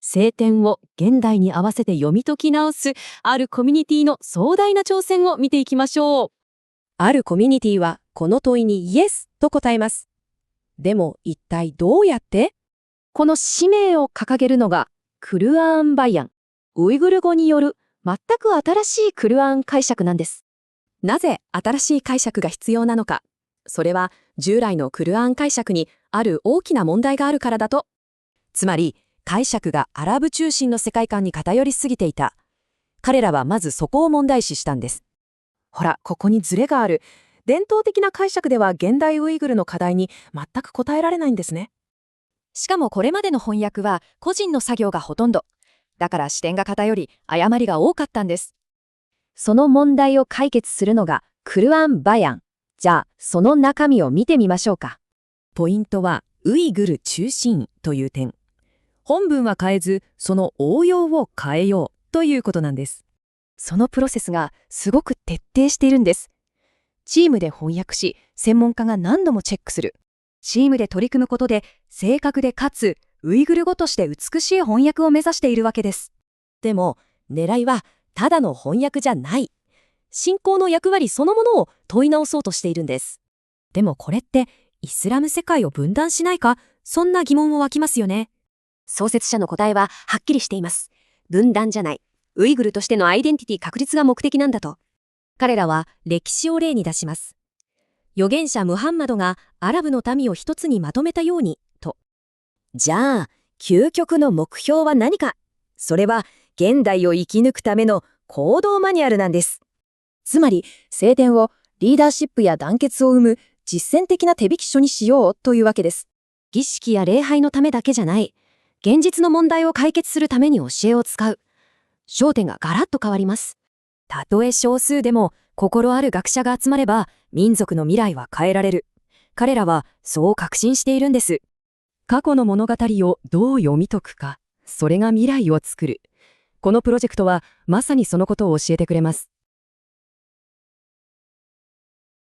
聖典を現代に合わせて読み解き直す、あるコミュニティの壮大な挑戦を見ていきましょう。あるコミュニティはこの問いにイエスと答えます。でも一体どうやって？この使命を掲げるのがクルアーン・バイアン、ウイグル語による全く新しいクルアーン解釈なんです。なぜ新しい解釈が必要なのか。それは従来のクルアーン解釈にある大きな問題があるからだと。つまり解釈がアラブ中心の世界観に偏りすぎていた。彼らはまずそこを問題視したんです。ほら、ここにズレがある。伝統的な解釈では現代ウイグルの課題に全く答えられないんですね。しかもこれまでの翻訳は個人の作業がほとんど。だから視点が偏り、誤りが多かったんです。その問題を解決するのがクルアン・バヤン。じゃあ、その中身を見てみましょうか。ポイントは、ウイグル中心という点。本文は変えず、その応用を変えようということなんです。そのプロセスがすごく徹底しているんです。チームで翻訳し、専門家が何度もチェックする。チームで取り組むことで、正確でかつ、ウイグル語として美しい翻訳を目指しているわけです。でも、狙いはただの翻訳じゃない。信仰の役割そのものを問い直そうとしているんです。でもこれって、イスラム世界を分断しないか？そんな疑問も湧きますよね。創設者の答えははっきりしています。分断じゃない。ウイグルとしてのアイデンティティ確立が目的なんだと。彼らは歴史を例に出します。預言者ムハンマドがアラブの民を一つにまとめたように、と。じゃあ、究極の目標は何か？それは現代を生き抜くための行動マニュアルなんです。つまり、聖典をリーダーシップや団結を生む実践的な手引き書にしようというわけです。儀式や礼拝のためだけじゃない。現実の問題を解決するために教えを使う。焦点がガラッと変わります。たとえ少数でも心ある学者が集まれば民族の未来は変えられる。彼らはそう確信しているんです。過去の物語をどう読み解くか、それが未来を作る。このプロジェクトはまさにそのことを教えてくれます。